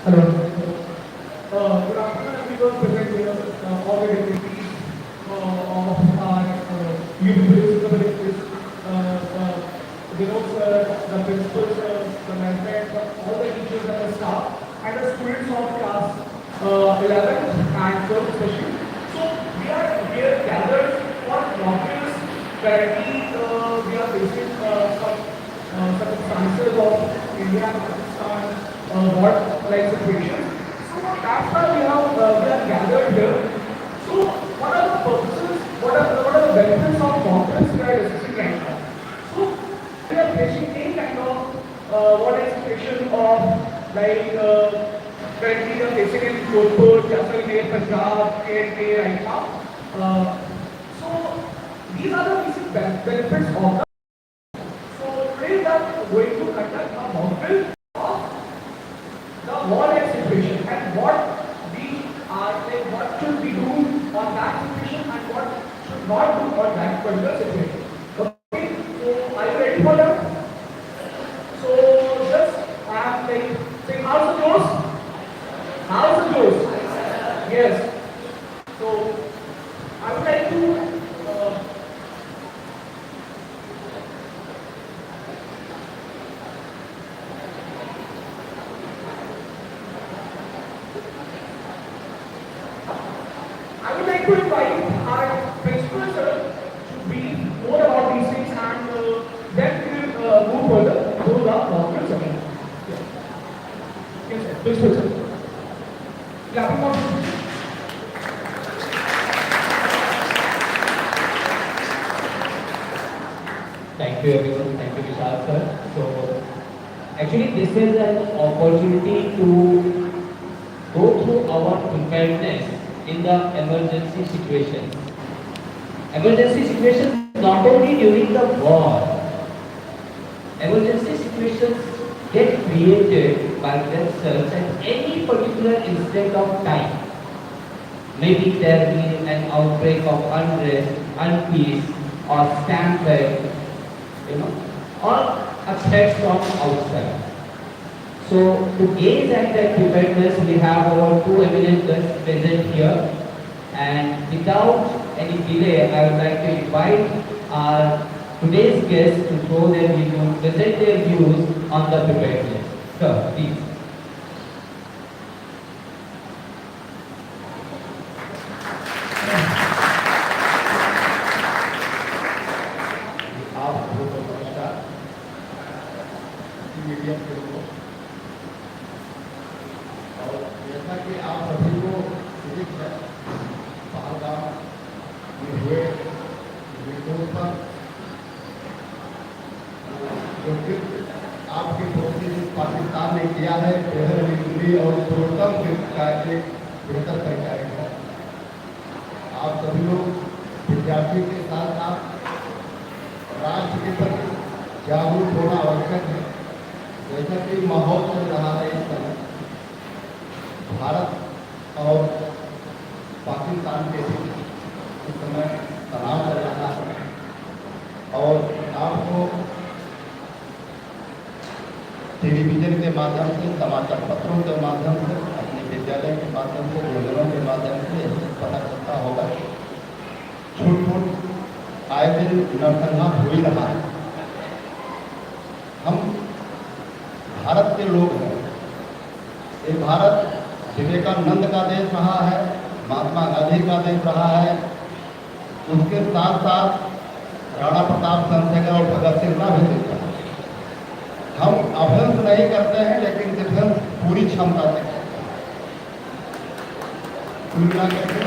Hello. Good afternoon, everyone present here. All the deputies of our youth communities, Vinod sir, the principal sir, the management, all the teachers and the staff, and the students of class 11th and 12th especially. So we are here gathered for modules. Currently, we are facing some circumstances of India and Pakistan war-like situations. So that's why we are gathered here. So what are the purposes? What are the benefits of modules we are discussing right now? So we are facing any kind of war-like situation of like currently we are facing in Jodhpur, Jaisalmer, Punjab, KNK right now. So these are the basic benefits of the. So today we are going to conduct a module of the war-like situation and what should we do on that situation and what should not do on that particular situation. Okay, so are you ready for that? So just I am like saying how's the close? How's the close? Yes. So I would like to invite our principal sir to brief more about these things and then we will move further to the modules again. Yes, sir. Principal sir. Clapping for Thank you everyone. Thank you Vishal sir. So actually this is an opportunity to go through our preparedness in the emergency situations. Emergency situations not only during the war. Emergency situations get created by themselves at any particular instant of time. Maybe there be an outbreak of unrest, unpeace, or stampede, or a threat from outside. So to gaze at that preparedness, we have our two eminent guests present here. And without any delay, I would like to invite our today's guests to throw their views, present their views on the preparedness. Sir, please. आपकी कोशिश पाकिस्तान ने किया है बेहद निचली और सर्वोत्तम का एक बेहतर तरीका है। आप सभी लोग विद्यार्थी के साथ साथ राष्ट्र के प्रति जागरूक होना आवश्यक है। जैसा कि माहौल चल रहा है इस समय भारत और पाकिस्तान के बीच इस समय तनाव चल रहा है और आपको टेलीविजन के माध्यम से, समाचार पत्रों के माध्यम से, अपने विद्यालय के माध्यम से, भोजनों के माध्यम से पता चलता होगा। छूट फूट आए दिन नरसंहार हो ही रहा है। हम भारत के लोग हैं। ये भारत विवेकानंद का देश रहा है, महात्मा गांधी का देश रहा है। उसके साथ साथ राणा प्रताप चंद्र और भगत सिंह का भी देश रहा है। हम अभ्यंस नहीं करते हैं, लेकिन डिफेंस पूरी क्षमता से तुलना करके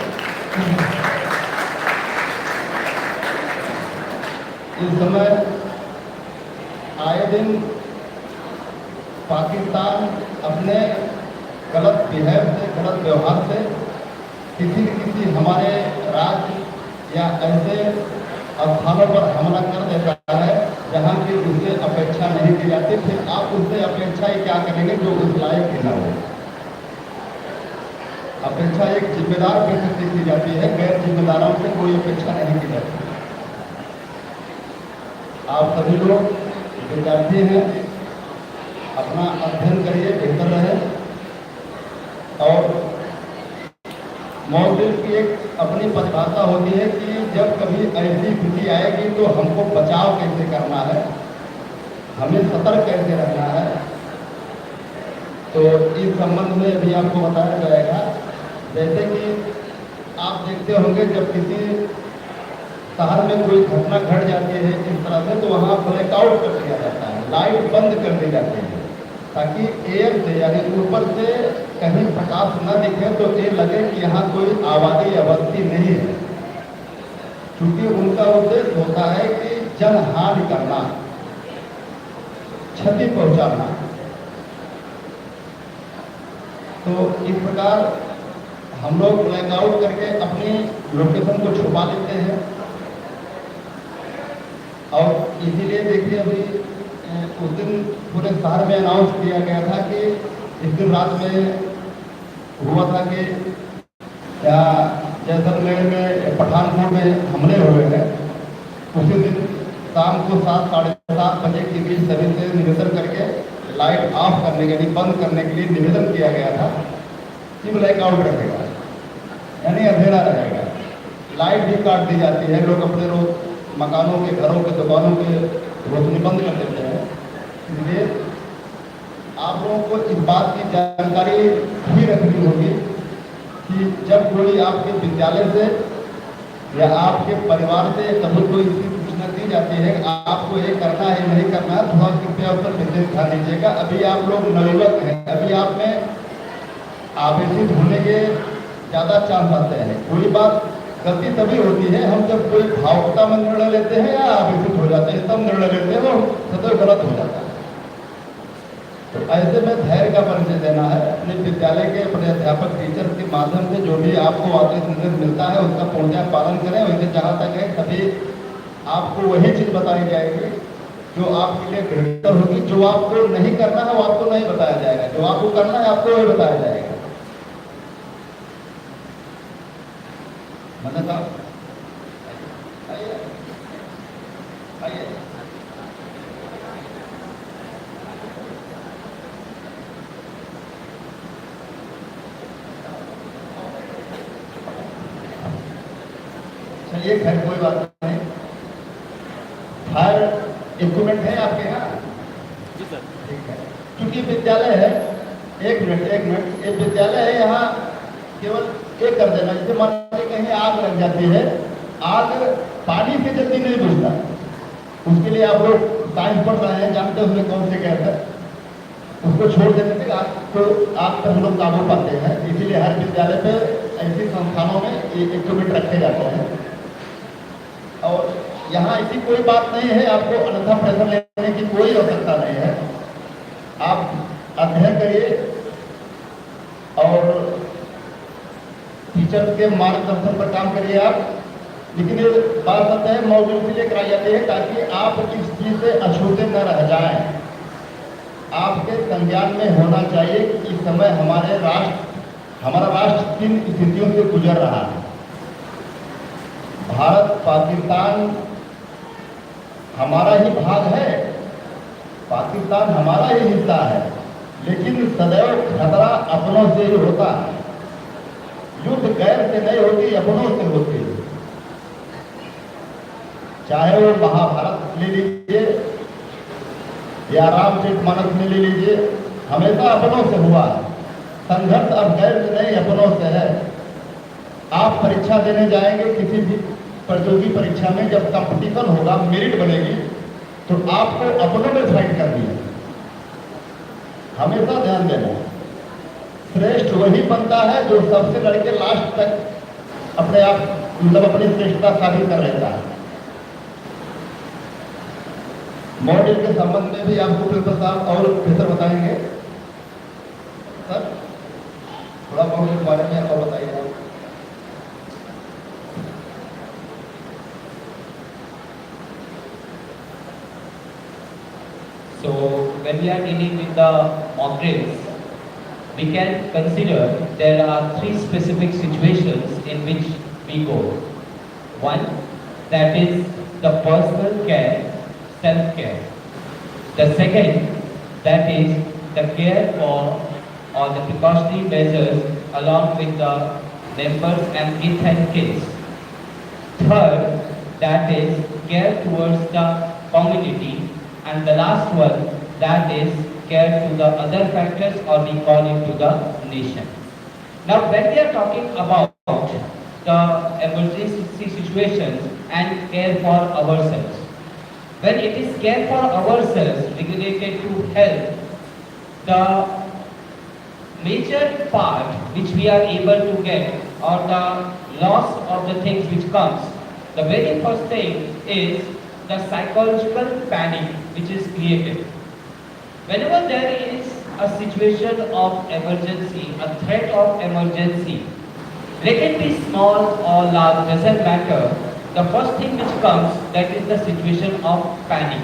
इस समय आए दिन पाकिस्तान अपने गलत बिहेव से, गलत व्यवहार से किसी न किसी हमारे राज्य या ऐसे स्थानों पर हमला कर देता है जहाँ की उससे अपेक्षा नहीं की जाती। फिर आप उससे अपेक्षा ही क्या करेंगे जो उस लायक ही ना हो। अपेक्षा एक जिम्मेदार व्यक्ति से की जाती है, गैर जिम्मेदारों से कोई अपेक्षा नहीं की जाती। आप सभी लोग विद्यार्थी हैं, अपना अध्ययन करिए, बेहतर रहे। और मॉक ड्रिल की एक अपनी परिभाषा होती है कि जब कभी ऐसी स्थिति आएगी तो हमको बचाव कैसे करना है, हमें सतर्क कैसे रहना है। तो इस संबंध में भी आपको बताया जाएगा। जैसे कि आप देखते होंगे जब किसी शहर में कोई घटना घट जाती है इस तरह से, तो वहाँ ब्लैकआउट कर दिया जाता है, लाइट बंद कर दी जाती है, ताकि एयर से यानी ऊपर से कहीं प्रकाश न दिखे तो ये लगे कि यहाँ कोई आबादी या बस्ती नहीं है। क्योंकि उनका उद्देश्य होता है कि जनहानि करना, क्षति पहुंचाना। तो इस प्रकार हम लोग ब्लैकआउट करके अपनी लोकेशन को छुपा लेते हैं। और इसीलिए देखिए अभी उस दिन पूरे शहर में अनाउंस किया गया था कि इस दिन रात में हुआ था कि क्या जैसलमेर में पठानकोट में हमले हुए हैं। उसी दिन शाम को 7 साढ़े 7 बजे के बीच सभी से निवेदन करके लाइट ऑफ करने के लिए, बंद करने के लिए निवेदन किया गया था कि ब्लैकआउट रहेगा, यानी अंधेरा रहेगा। लाइट भी काट दी जाती है, लोग अपने रोज मकानों के, घरों के, दुकानों के रोशनी बंद कर देते हैं। इसलिए आप लोगों को इस बात की जानकारी भी रखनी होगी कि जब कोई आपके विद्यालय से या आपके परिवार से कभी कोई इसकी सूचना दी जाती है कि आपको ये करना है, नहीं करना है, थोड़ा कृपया उस पर विशेष ध्यान दीजिएगा। अभी आप लोग नवयुवक हैं, अभी आप में आवेशित होने के ज़्यादा चांस आते हैं। कोई बात गलती तभी होती है हम जब कोई भावुकता में निर्णय लेते हैं या आवेशित हो जाते हैं, तब निर्णय लेते हैं, वो सदैव गलत हो जाता है। तो ऐसे में धैर्य का परिचय देना है। अपने विद्यालय के अपने अध्यापक, टीचर के माध्यम से जो भी आपको आदेश निर्देश मिलता है उसका पूर्णतः पालन करें। वैसे जहाँ तक है सभी आपको वही चीज़ बताई जाएगी जो आपके लिए बेहतर होगी। जो आपको नहीं करना है वो आपको नहीं बताया जाएगा, जो आपको करना है आपको वही बताया जाएगा। मतलब साहब आइए आइए। चलिए खैर कोई बात नहीं। फायर इक्विपमेंट है आपके यहाँ? जी सर। ठीक है। क्योंकि विद्यालय है, एक मिनट, ये विद्यालय है, यहाँ केवल एक कर देना। जैसे मान लीजिए कहीं आग लग जाती है, आग पानी से जल्दी नहीं बुझता, उसके लिए आप लोग साइंस पढ़ रहे हैं, जानते हैं उसमें कौन से गैस है, उसको छोड़ देने से आग पर हम लोग काबू पाते हैं। इसीलिए हर विद्यालय पे ऐसी संस्थानों में ये इक्विपमेंट रखे जाते हैं। और यहाँ ऐसी कोई बात नहीं है, आपको अन्यथा प्रेशर लेने की कोई आवश्यकता नहीं है। आप अध्ययन करिए और टीचर के मार्गदर्शन पर काम करिए आप। लेकिन ये बात सत्य है, मॉक ड्रिल इसलिए कराई जाती है ताकि आप इस चीज से अछूते न रह जाएं। आपके संज्ञान में होना चाहिए कि इस समय हमारा राष्ट्र किन स्थितियों से गुजर रहा है। भारत पाकिस्तान हमारा ही भाग है, पाकिस्तान हमारा ही हिस्सा है, लेकिन सदैव खतरा अपनों से ही होता है। युद्ध गैर से नहीं होती, अपनों से होती है। चाहे वो महाभारत ले लीजिए या रामचरितमानस में ले लीजिए, हमेशा अपनों से हुआ है। संघर्ष अब गैर से नहीं, अपनों से है। आप परीक्षा देने जाएंगे किसी भी प्रतियोगी परीक्षा में, जब कंपटीशन होगा, मेरिट बनेगी, तो आपको अपनों में फाइट करनी है। हमेशा ध्यान देना, श्रेष्ठ वही बनता है जो सबसे लड़के लास्ट तक अपने आप मतलब अपनी श्रेष्ठता साबित कर लेता है। मॉडल के संबंध में भी आपको प्रिंसिपल साहब और बेहतर बताएंगे। सर थोड़ा बहुत इस बारे में और बताइए आप। So when we are dealing with the mock drills, we can consider there are 3 specific situations in which we go. One, that is the personal care, self-care. The second, that is the care for or the precautionary measures along with the members and kith and kins. Third, that is care towards the community, and the last one, that is care to the other factors, or we call it to the nation. Now, when we are talking about the emergency situations and care for ourselves, when it is care for ourselves related to health, the major part which we are able to get, or the loss of the things which comes, the very first thing is the psychological panic which is created. Whenever there is a situation of emergency, a threat of emergency, let it be small or large, doesn't matter, the first thing which comes, that is the situation of panic.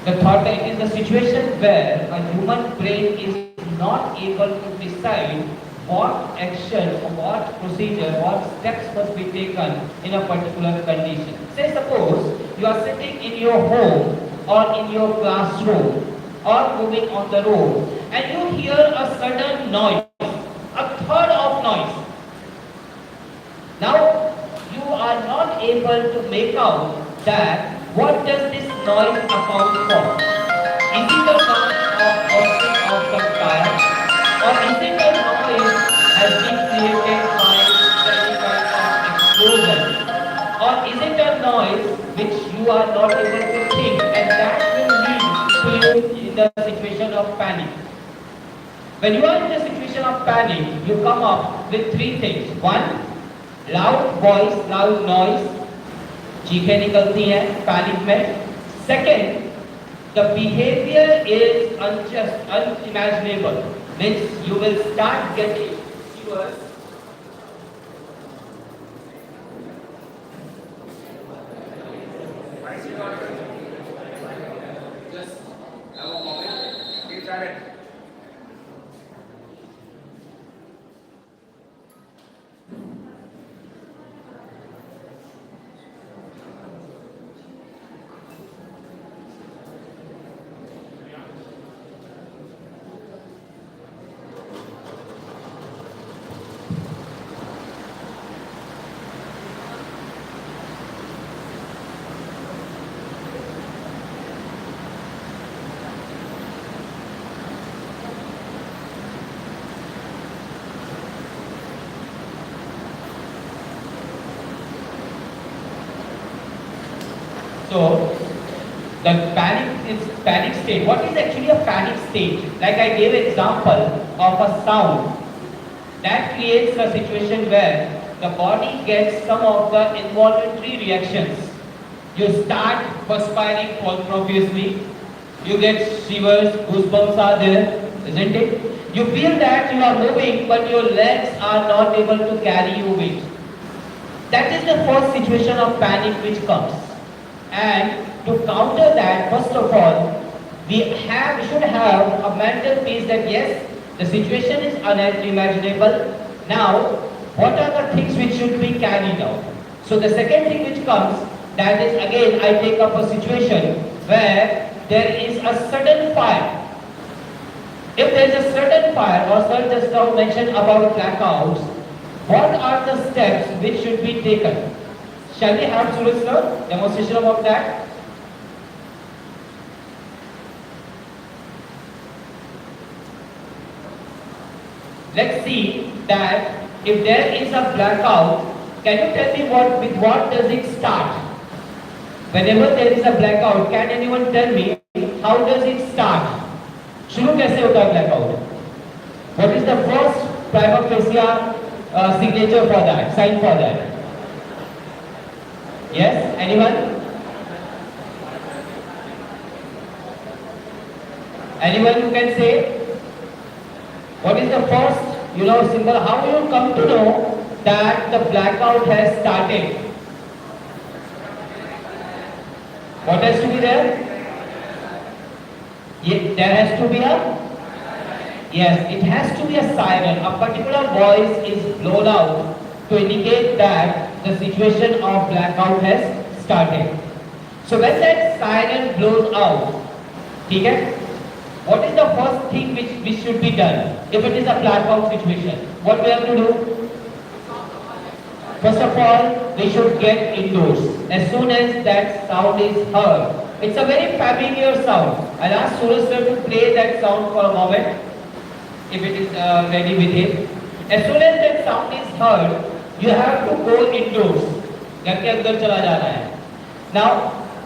The thought that it is the situation where a human brain is not able to decide what action, or what procedure, what steps must be taken in a particular condition. Say suppose you are sitting in your home or in your classroom or moving on the road and you hear a sudden noise, a third of noise. Now you are not able to make out that what does this noise account for? Is it a noise of bursting of the tire, or is it a noise has been created by any kind of explosion, or is it a noise which you are not able to think, and that will lead to you in the situation of panic? When you are in the situation of panic, you come up with three things. One, loud voice, loud noise, चीखें निकलती हैं panic में. Second, the behavior is unjust, unimaginable. Means you will start getting shivers. Just have a moment. Keep silent. So, the panic state. What is actually a panic state? Like I gave an example of a sound that creates a situation where the body gets some of the involuntary reactions. You start perspiring profusely. You get shivers, goosebumps are there, isn't it? You feel that you are moving, but your legs are not able to carry your weight. That is the first situation of panic which comes. And to counter that, first of all, we should have a mental peace that yes, the situation is unimaginable. Now, what are the things which should be carried out? So the second thing which comes, that is again, I take up a situation where there is a sudden fire. If there is a sudden fire, or sir just now mentioned about blackouts, what are the steps which should be taken? Shall we have Suraj sir demonstration about that? Let's see that if there is a blackout, can you tell me with what does it start? Whenever there is a blackout, can anyone tell me how does it start? शुरू कैसे होता है blackout? What is the first prima facie signature for that, sign for that? Yes, anyone? Anyone who can say? What is the first, symbol? How will you come to know that the blackout has started? What has to be there? There has to be yes, it has to be a siren. A particular voice is blown out to indicate that the situation of blackout has started. So when that siren blows out, ठीक है? what is the first thing which should be done if it is a blackout situation? What we have to do? First of all, we should get indoors. As soon as that sound is heard, it's a very familiar sound. I'll ask Suraj sir to play that sound for a moment, if it is ready with him. As soon as that sound is heard, you have to go indoors. घर के अंदर चला जाना है. Now,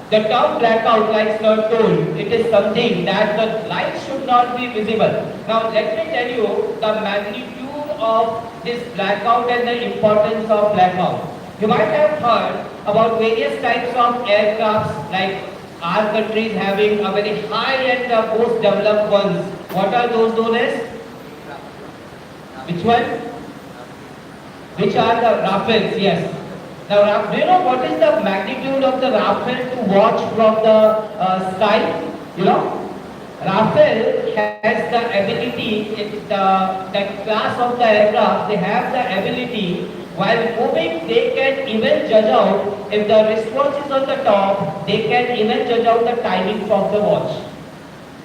the term blackout, like sir told, it is something that the light should not be visible. Now, let me tell you the magnitude of this blackout and the importance of blackout. You might have heard about various types of aircrafts, like our country is having a very high and most developed ones. What are those known as? Which one? Which are the Rafales? Yes. Now, do you know what is the magnitude of the Rafale to watch from the sky? You know, Rafale has the ability, that class of the aircraft, they have the ability, while moving, they can even judge out, if the wristwatch is on the top, they can even judge out the timing of the watch.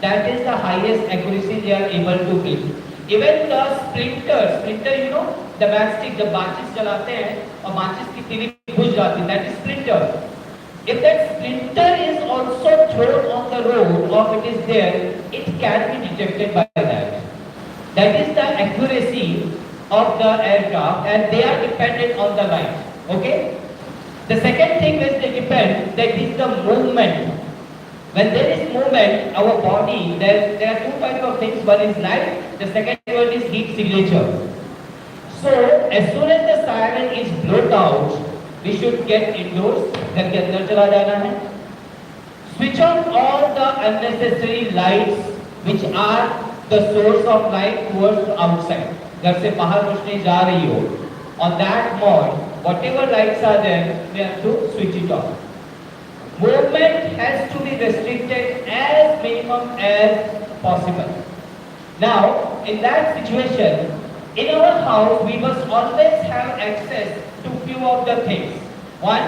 That is the highest accuracy they are able to give. Even the splinter, you know, the matchstick, जब माचिस चलाते हैं और माचिस की तीली बुझ जाती है, that is splinter. If that splinter is also thrown on the road or it is there, it can be detected by that. That is the accuracy of the aircraft, and they are dependent on the light. Okay. The second thing which they depend, that is the movement. When there is movement, our body, there are two types of things. One is light, the second one is heat signature. So, as soon as the siren is blown out, we should get indoors. घर के अंदर चला जाना है. Switch on all the unnecessary lights which are the source of light towards outside. घर से बाहर रोशनी जा रही हो. On that mode, whatever lights are there, we have to switch it off. Movement has to be restricted as minimum as possible. Now, in that situation, in our house, we must always have access to few of the things. One,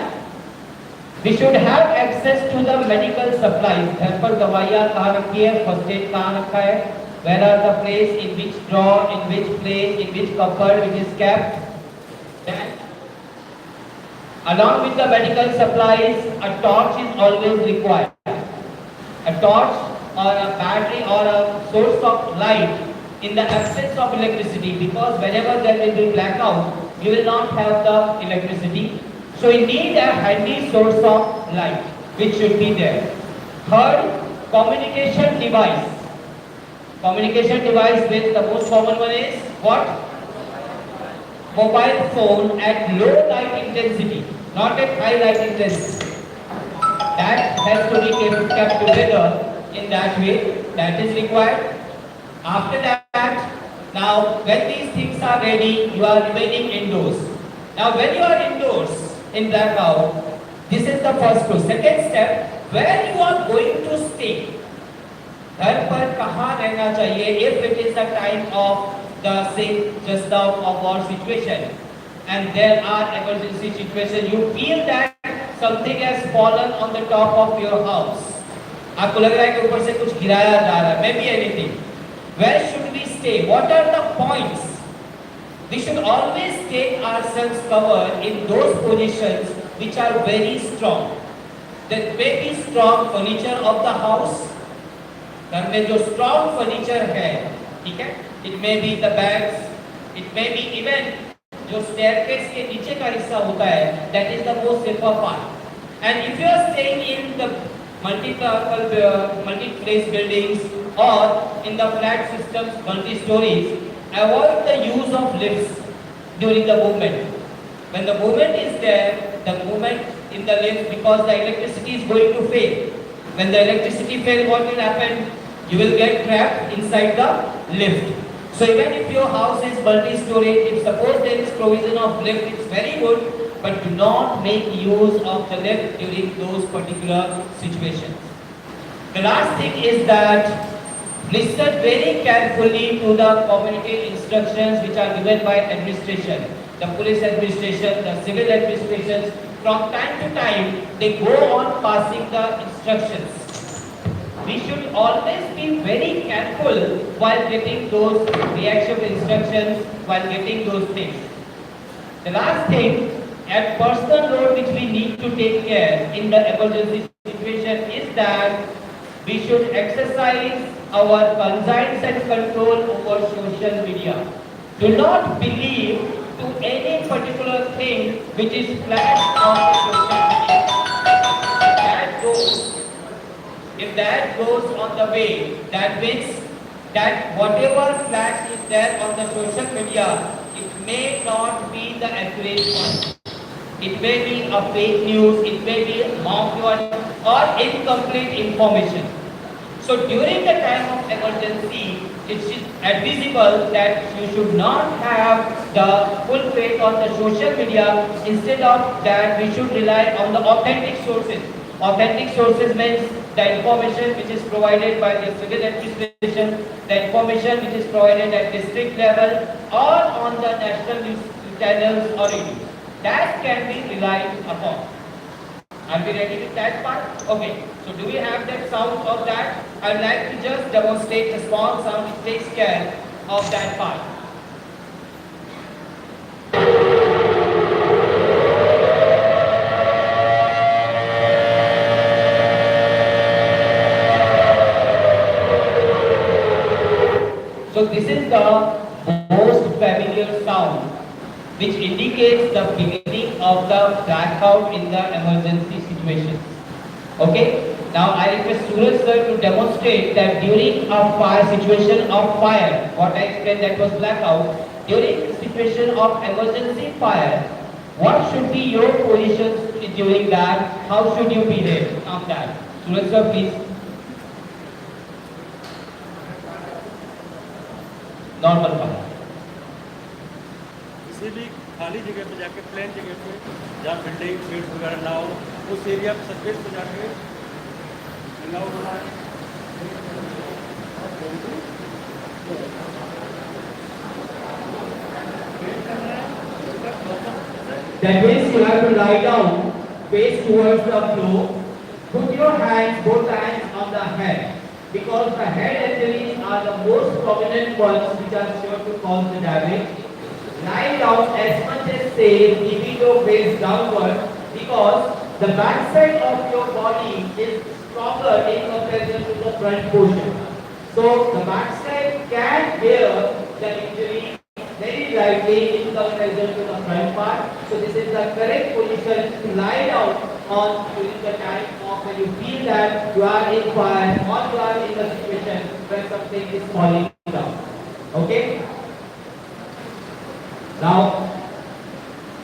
we should have access to the medical supplies. घर पर दवाइयाँ कहाँ रखी है, first aid कहाँ रखा है, where are the place, in which drawer, in which place, in which cupboard which is kept. Then, along with the medical supplies, a torch is always required. A torch or a battery or a source of light in the absence of electricity, because whenever there will be blackout, you will not have the electricity. So you need a handy source of light which should be there. Third, communication device. Communication device with the most common one is what? Mobile phone at low light intensity, not at high light intensity. That has to be kept together in that way. That is required. After that, now when these things are ready, you are remaining indoors. Now when you are indoors in blackout, this is the first clue. Second step, where you are going to stay. घर पर कहाँ रहना चाहिए if it is the time of the say just out of war situation and there are emergency situation, you feel that something has fallen on the top of your house. आपको लग रहा है कि ऊपर से कुछ गिराया जा रहा है, maybe anything. Where should we stay? What are the points? We should always take ourselves covered in those positions which are very strong. That may be strong furniture of the house. घर में जो strong furniture है, ठीक है? It may be the bags. It may be even जो staircase के नीचे का हिस्सा होता है, that is the most safer part. And if you are staying in the multi-place buildings or in the flat systems, multi-stories, avoid the use of lifts during the movement. When the movement is there, the movement in the lift, because the electricity is going to fail. When the electricity fails, what will happen? You will get trapped inside the lift. So even if your house is multi-story, if suppose there is provision of lift, it's very good, but do not make use of the lift during those particular situations. The last thing is that listen very carefully to the community instructions which are given by administration, the police administration, the civil administrations. From time to time, they go on passing the instructions. we should always be very careful while getting those reaction instructions, while getting those things. The last thing, a personal load which we need to take care in the emergency situation is that we should exercise our conscience and control over social media. Do not believe to any particular thing which is flashed on the social media. If that goes on the way, that means that whatever flash is there on the social media, it may not be the accurate one. It may be a fake news, it may be a mock one or incomplete information. So during the time of emergency, it is advisable that you should not have the full faith on the social media. Instead of that, we should rely on the authentic sources. Authentic sources means the information which is provided by the civil administration, the information which is provided at district level or on the national news channels or radio. That can be relied upon. Are we ready with that part? Okay. So do we have that sound of that? I would like to just demonstrate the small sound which takes care of that part. So this is the most familiar sound which indicates the beginning of the blackout in the emergency situation. Okay? Now I request Suraj sir to demonstrate that during a fire situation of fire, what I explained that was blackout, during situation of emergency fire, what should be your positions during that? How should you behave on that? Suraj sir, please. Normal fire. किसी भी खाली जगह पे जाके plane जगह पे जहाँ building field वगैरह ना हो उस एरिया पे सर्विस पे जाके नाव बनाए। That means you have to lie down, face towards the floor, put your hands, both hands on the head. Because the head injuries are the most prominent ones which are sure to cause the damage. Lie down as much as safe, keeping your face downward because the back side of your body is stronger in comparison to the front portion. So the back side can bear the injury very lightly in comparison to the front part. So this is the correct position to lie down on during the time of when you feel that you are in fire or you are in a situation where something is falling down. Okay? Now,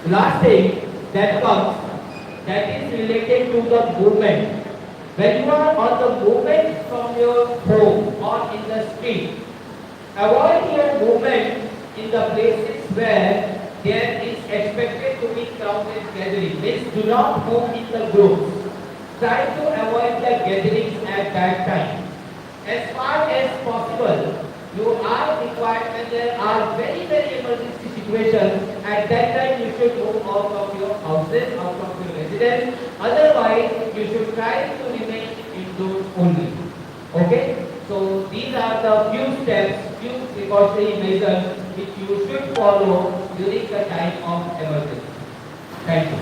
the last thing that comes, that is related to the movement. When you are on the movement from your home or in the street, avoid your movement in the places where there is expected to be crowded gathering. Means do not move in the groups. Try to avoid the gatherings at that time. As far as possible, you are required when there are very emergency situations. At that time, you should move out of your houses, out of your residence. Otherwise, you should try to remain indoors only. Okay? So these are the few steps, few precautionary measures which you should follow during the time of emergency. Thank you.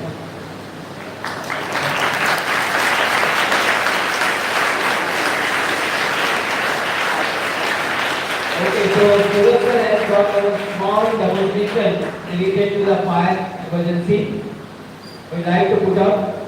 Okay, so Suraj sir has got a small demonstration related to the fire emergency. Would like to put up?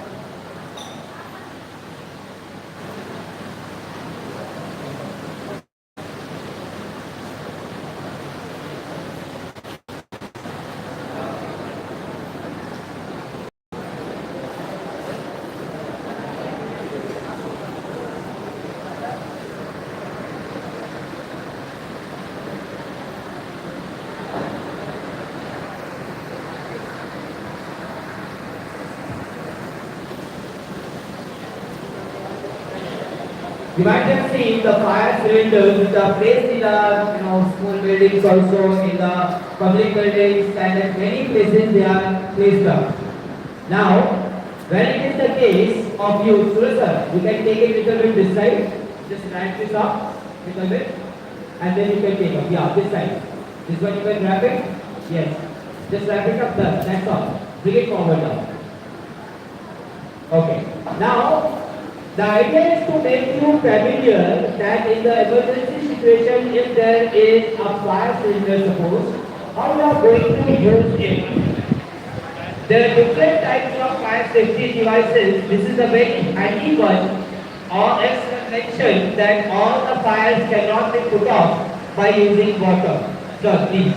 You might have seen the fire cylinders which are placed in the school buildings also, in the public buildings, and at many places they are placed up. Now, when it is the case of you, Suraj sir, you can take it little bit this side. Just wrap this up little bit, and then you can take up. Yeah, this side. This one you can wrap it. Yes. Just wrap it up. Done. That's all. Bring it forward now. Okay. Now, the idea is to make you familiar that in the emergency situation, if there is a fire cylinder, suppose, how you are going to use it. There are different types of fire safety devices. This is a very handy one. Or as mentioned that all the fires cannot be put off by using water. So please.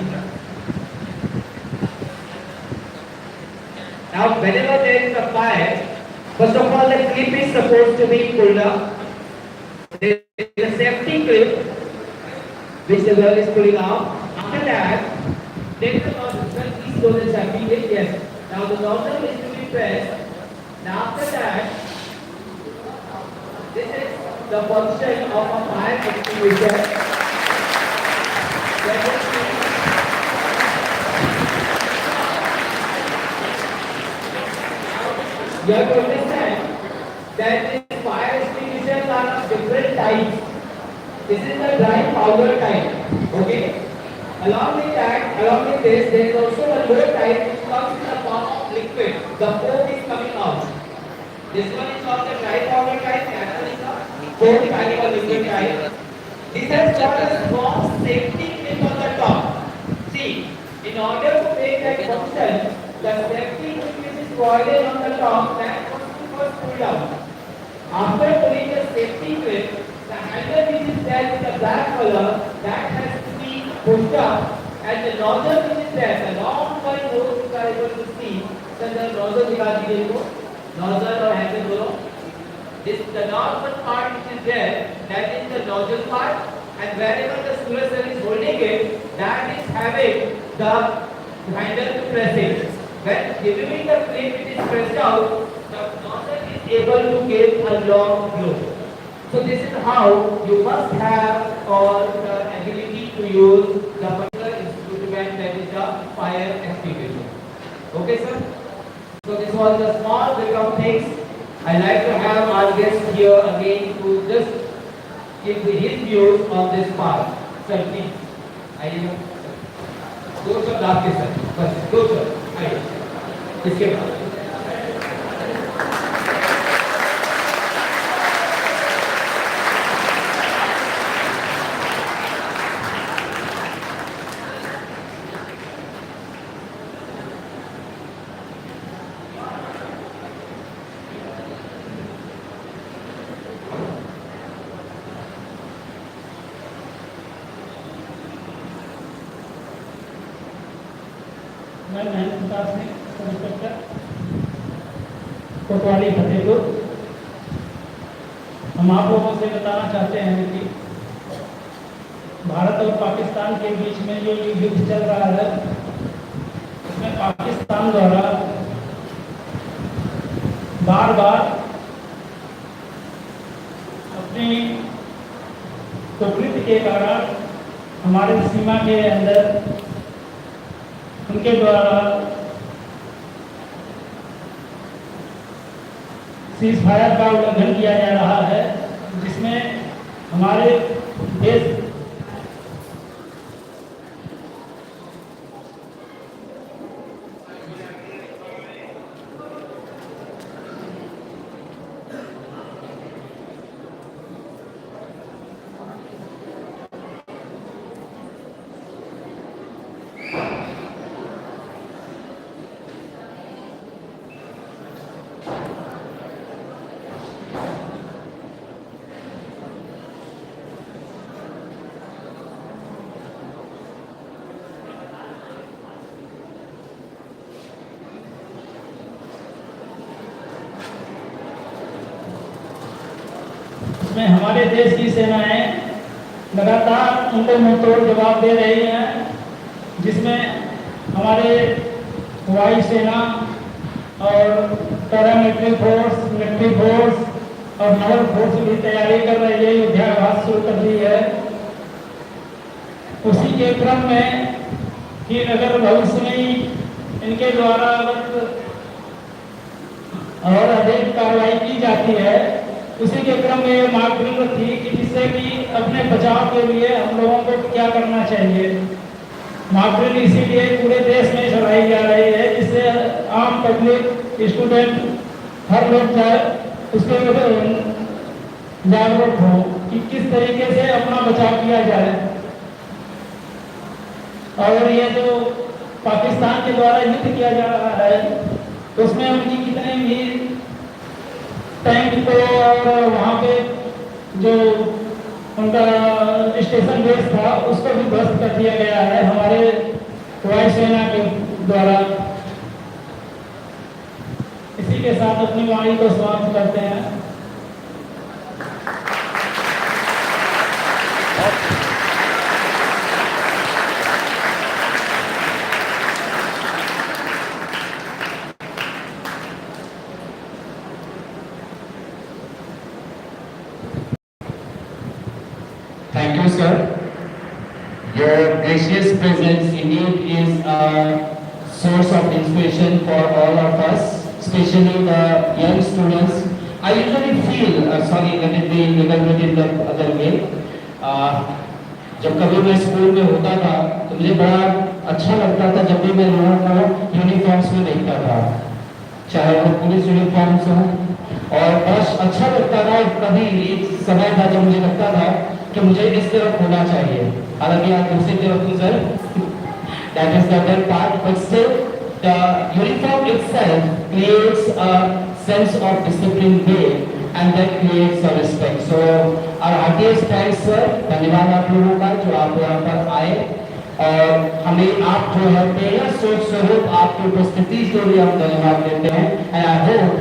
Now whenever there is a fire, first of all the clip is supposed to be pulled up. There is a safety clip which the girl is pulling out. After that, then the nozzle, please go the safety clip. Yes. Now the nozzle is to be pressed. Now after that, this is the function of a fire extinguisher. You have to understand that these fire extinguishers are of different types. This is the dry powder type. Okay? Along with this, there is also a low type which comes in the form of liquid. The foam is coming out. This one is called the dry powder type, that one is the foam type or liquid type. This has got a small safety clip on the top. See, in order to make that function, the safety clip which is provided on the top, that must be first pulled out. After pulling the safety clip, the handle which is there with the black color, that has to be pushed up, and the nozzle which is there, the long one hose you are able to see, so the nozzle दिखा दीजिए इसको, nozzle और handle दोनों. This the normal part which is there, that is the nozzle part, and wherever the solar cell is holding it, that is having the handle to press it. When giving the flame it is pressed out, the nozzle is able to give a long blow. So this is how you must have all the ability to use the particular instrument, that is the fire extinguisher. Okay, sir? So this was the small bit of things. I like to have our guest here again to just give his views on this part. Sir, please. आइए. दो शब्द आपके sir. बस दो शब्द. आइए. इसके बाद. मैं महेंद्र प्रताप सिंह, सब इंस्पेक्टर कोतवाली फतेहपुर। हम आप लोगों से बताना चाहते हैं कि भारत और पाकिस्तान के बीच में जो युद्ध चल रहा है, उसमें पाकिस्तान द्वारा बार बार अपनी कुकृत्य के कारण हमारे सीमा के अंदर उनके द्वारा सीज फायर का उल्लंघन किया जा रहा है, जिसमें हमारे देश में हमारे देश की सेनाएं लगातार उनको मुंहतोड़ जवाब दे रही हैं, जिसमें हमारे वायुसेना और पैरामिलिट्री फोर्स, मिलिट्री फोर्स और नावल फोर्स भी तैयारी कर रही है, युद्धाभ्यास शुरू कर दी है। उसी के क्रम में कि अगर भविष्य में इनके द्वारा और अधिक कार्रवाई की जाती है उसी के क्रम में ये मॉक ड्रिल थी कि जिससे कि अपने बचाव के लिए हम लोगों को क्या करना चाहिए। मॉक ड्रिल इसीलिए पूरे देश में चलाई जा रही है जिससे आम पब्लिक स्टूडेंट हर लोग चाहे उसके जागरूक हो कि किस तरीके से अपना बचाव किया जाए। और ये जो पाकिस्तान के द्वारा युद्ध किया जा रहा है उसमें उनकी कितने भी टैंक को और वहाँ पे जो उनका स्टेशन बेस था उसको भी ध्वस्त कर दिया गया है हमारे वायुसेना के द्वारा। इसी के साथ अपनी वाणी को समाप्त करते हैं। Thank you, sir. Your gracious presence indeed is a source of inspiration for all of us, especially the young students. I usually feel, sorry, let it be a little bit in the other way. जब कभी मैं school में होता था तो मुझे बड़ा अच्छा लगता था जब भी मैं लोगों को यूनिफॉर्म्स में देखता था, चाहे वो पुलिस यूनिफॉर्म्स हो, और बस अच्छा लगता था। कभी एक समय था जब मुझे लगता था कि मुझे इस तरफ होना चाहिए, हालांकि आप दूसरी तरफ हूँ sir, that is the other part, but still the uniform itself creates a sense of discipline way and that creates a respect. So our heartiest thanks sir, धन्यवाद आप लोगों का जो आप यहाँ पर आए और हमें आप जो है प्रेरणा स्रोत स्वरूप आपकी उपस्थिति के लिए हम धन्यवाद देते हैं। And I hope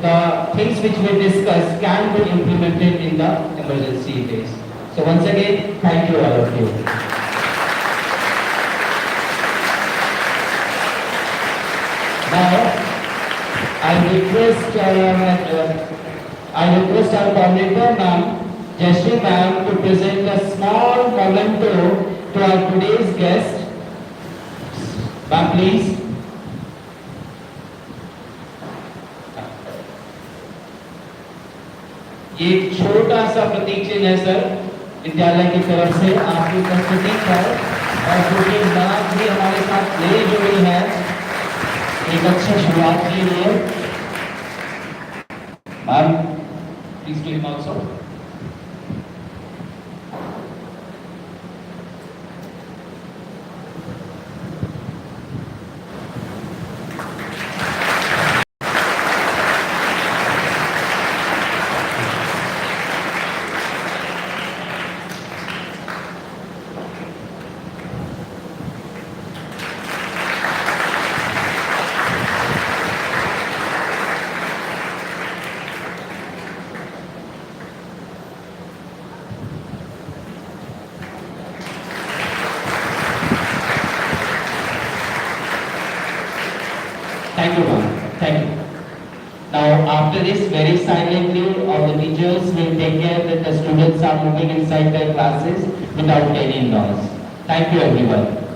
the things which we discussed can be implemented in the emergency days. So once again, thank you all of you. Now, I request our coordinator ma'am, Jashri ma'am, to present a small memento to our today's guest. Ma'am, please. ये एक छोटा सा प्रतीक चिन्ह है sir विद्यालय की तरफ से आपकी उपस्थिति पर, और जो कि मैम भी हमारे साथ ले जुड़ी है एक अच्छी शुरुआत के लिए। Ma'am please to him also. Thank you, ma'am. Thank you. Now, after this, very silently, all the teachers will take care that the students are moving inside their classes without any noise. Thank you, everyone.